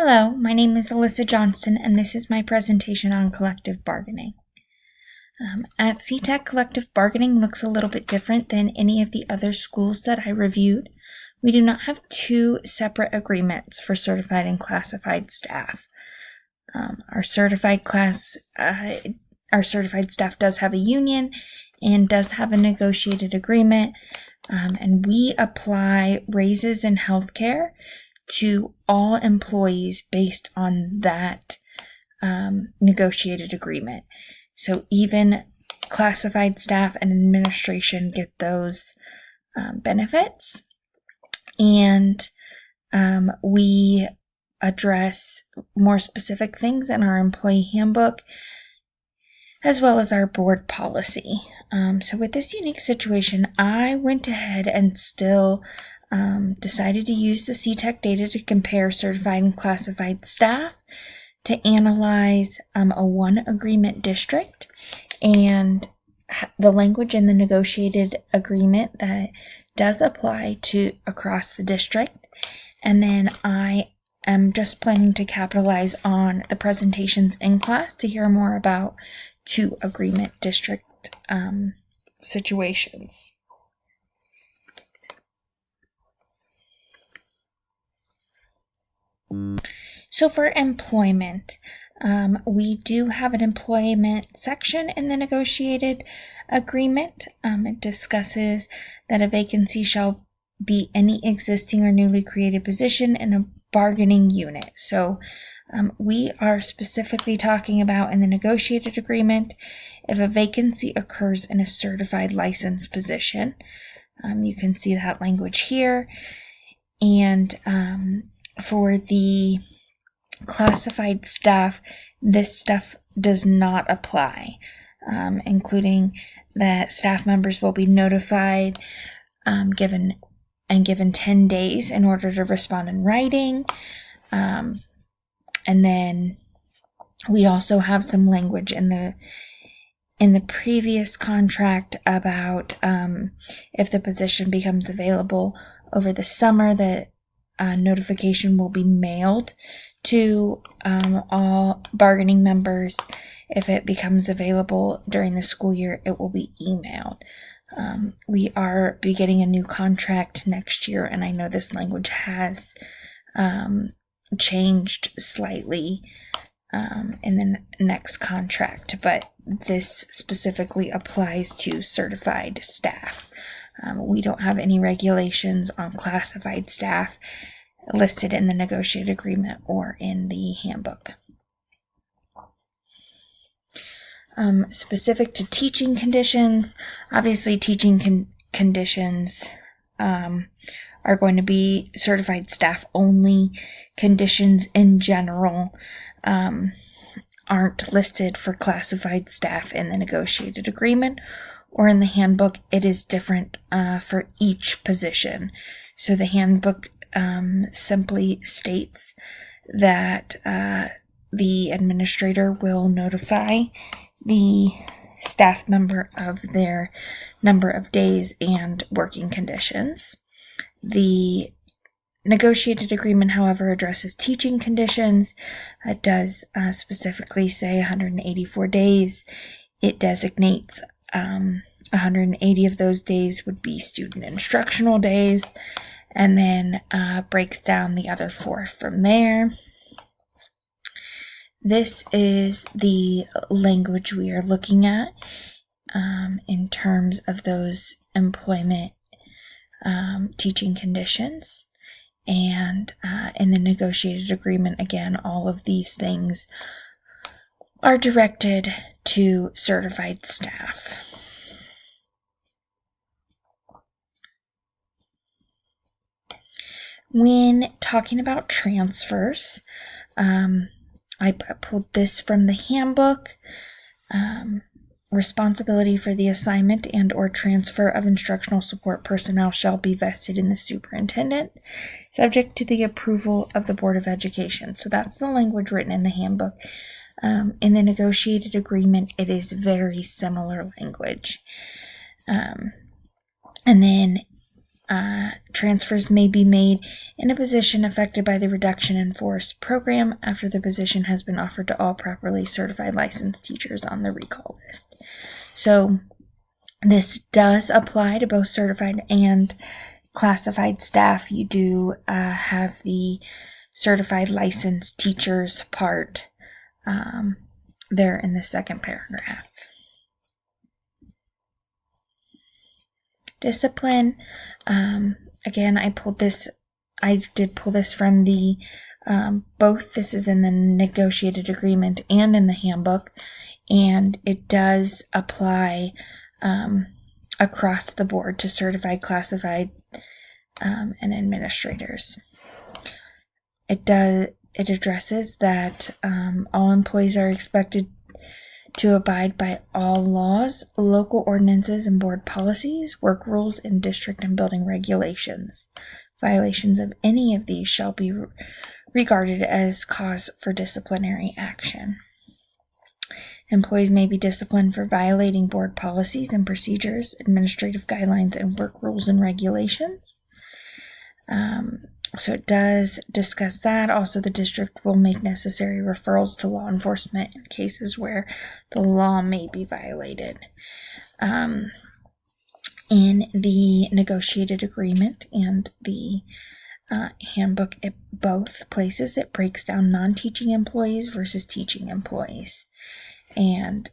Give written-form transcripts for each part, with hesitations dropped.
Hello, my name is Alyssa Johnston, and this is my presentation on collective bargaining. At CTEC, collective bargaining looks a little bit different than any of the other schools that I reviewed. We do not have two separate agreements for certified and classified staff. Our certified staff does have a union and does have a negotiated agreement, and we apply raises in healthcare to all employees based on that negotiated agreement. So even classified staff and administration get those benefits. And we address more specific things in our employee handbook, as well as our board policy. So with this unique situation, I went ahead and still decided to use the CTEC data to compare certified and classified staff to analyze a one agreement district and the language in the negotiated agreement that does apply to across the district. And then I am just planning to capitalize on the presentations in class to hear more about two agreement district situations. So for employment, we do have an employment section in the negotiated agreement. It discusses that a vacancy shall be any existing or newly created position in a bargaining unit. So we are specifically talking about in the negotiated agreement if a vacancy occurs in a certified licensed position. You can see that language here. And for the classified staff, this stuff does not apply, including that staff members will be notified, given 10 days in order to respond in writing. And then we also have some language in the previous contract about if the position becomes available over the summer, that notification will be mailed to all bargaining members. If it becomes available during the school year, it will be emailed. We are beginning a new contract next year, and I know this language has changed slightly in the next contract, but this specifically applies to certified staff. We don't have any regulations on classified staff listed in the negotiated agreement or in the handbook. Specific to teaching conditions, obviously teaching conditions are going to be certified staff only. Conditions in general aren't listed for classified staff in the negotiated agreement or in the handbook. It is different for each position. So the handbook simply states that the administrator will notify the staff member of their number of days and working conditions. The negotiated agreement, however, addresses teaching conditions. It does specifically say 184 days. It designates 180 of those days would be student instructional days, and then breaks down the other 4 from there. This is the language we are looking at in terms of those employment teaching conditions. And in the negotiated agreement, again, all of these things are directed to certified staff. When talking about transfers, I pulled this from the handbook. Responsibility for the assignment and or transfer of instructional support personnel shall be vested in the superintendent, subject to the approval of the Board of Education. So that's the language written in the handbook. In the negotiated agreement, it is very similar language. And then transfers may be made in a position affected by the reduction in force program after the position has been offered to all properly certified licensed teachers on the recall list. So this does apply to both certified and classified staff. You do have the certified licensed teachers part there in the second paragraph. Discipline. Again, I did pull this from the both. This is in the negotiated agreement and in the handbook, and it does apply across the board to certified, classified, and administrators. It addresses that all employees are expected to abide by all laws, local ordinances, and board policies, work rules, and district and building regulations. Violations of any of these shall be regarded as cause for disciplinary action. Employees may be disciplined for violating board policies and procedures, administrative guidelines, and work rules and regulations. So it does discuss that. Also, the district will make necessary referrals to law enforcement in cases where the law may be violated. In the negotiated agreement and the handbook, at both places, it breaks down non-teaching employees versus teaching employees and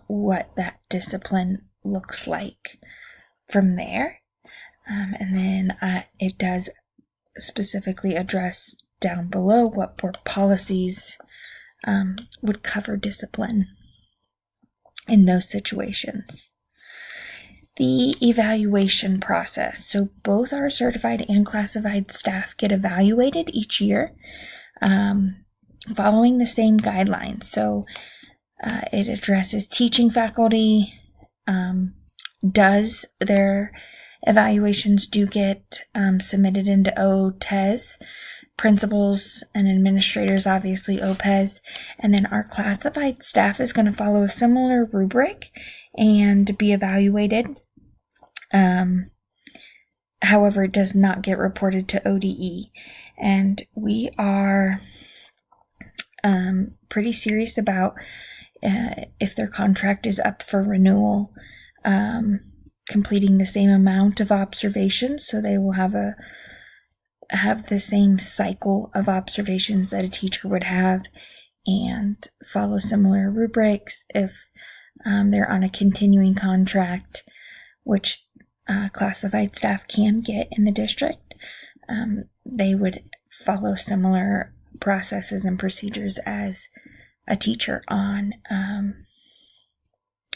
what that discipline looks like from there. And then it does specifically address down below what board policies would cover discipline in those situations. The evaluation process. So both our certified and classified staff get evaluated each year following the same guidelines. So it addresses teaching faculty, their evaluations do get submitted into OTES. Principals and administrators, obviously OPES. And then our classified staff is going to follow a similar rubric and be evaluated. However, it does not get reported to ODE. And we are pretty serious about if their contract is up for renewal, completing the same amount of observations, so they will have the same cycle of observations that a teacher would have and follow similar rubrics. If they're on a continuing contract, which classified staff can get in the district, they would follow similar processes and procedures as a teacher on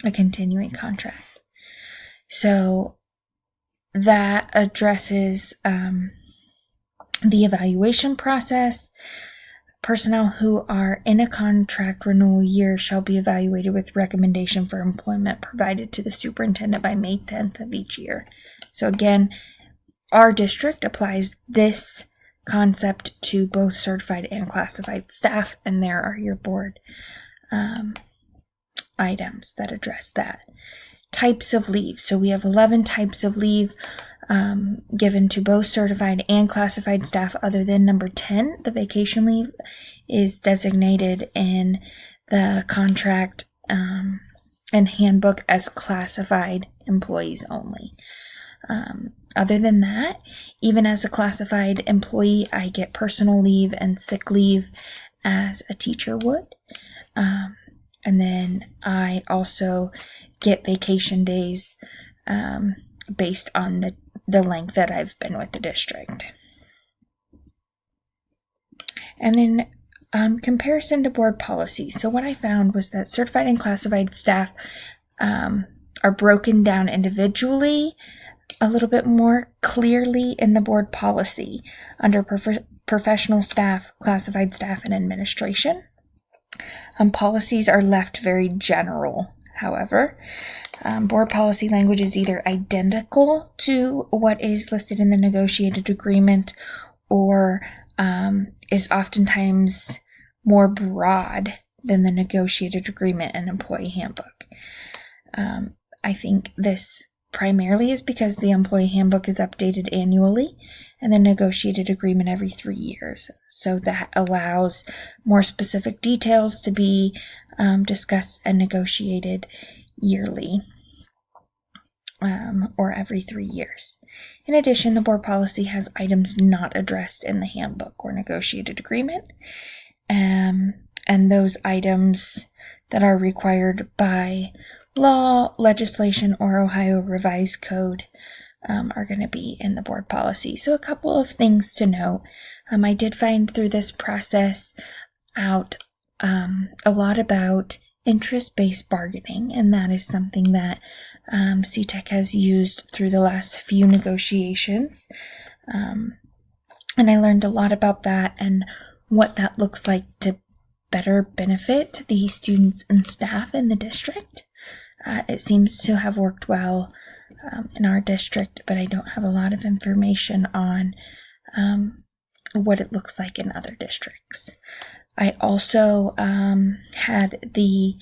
a continuing contract. So that addresses the evaluation process. Personnel who are in a contract renewal year shall be evaluated with recommendation for employment provided to the superintendent by May 10th of each year. So again, our district applies this concept to both certified and classified staff, and there are your board items that address that. Types of leave. So we have 11 types of leave given to both certified and classified staff other than number 10. The vacation leave is designated in the contract and handbook as classified employees only. Other than that, even as a classified employee, I get personal leave and sick leave as a teacher would. And then I also get vacation days based on the length that I've been with the district. And then comparison to board policy. So what I found was that certified and classified staff are broken down individually a little bit more clearly in the board policy under professional staff, classified staff, and administration. Policies are left very general. However, board policy language is either identical to what is listed in the negotiated agreement or is oftentimes more broad than the negotiated agreement and employee handbook. I think this primarily is because the employee handbook is updated annually and the negotiated agreement every 3 years. So that allows more specific details to be discussed and negotiated yearly or every 3 years. In addition, the board policy has items not addressed in the handbook or negotiated agreement. And those items that are required by law, legislation, or Ohio Revised Code are going to be in the board policy. So a couple of things to note. I did find through this process out a lot about interest-based bargaining, and that is something that CTEC has used through the last few negotiations. And I learned a lot about that and what that looks like to better benefit the students and staff in the district. It seems to have worked well in our district, but I don't have a lot of information on what it looks like in other districts. I also had the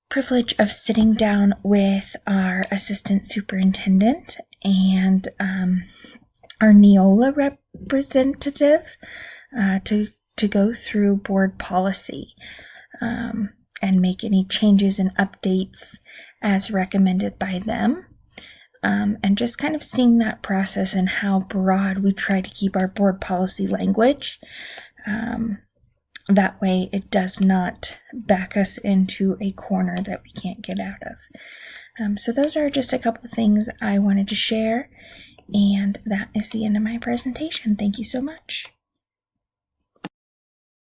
privilege of sitting down with our assistant superintendent and our Neola representative to go through board policy and make any changes and updates as recommended by them. And just kind of seeing that process and how broad we try to keep our board policy language. That way it does not back us into a corner that we can't get out of. So those are just a couple things I wanted to share, and that is the end of my presentation. Thank you so much.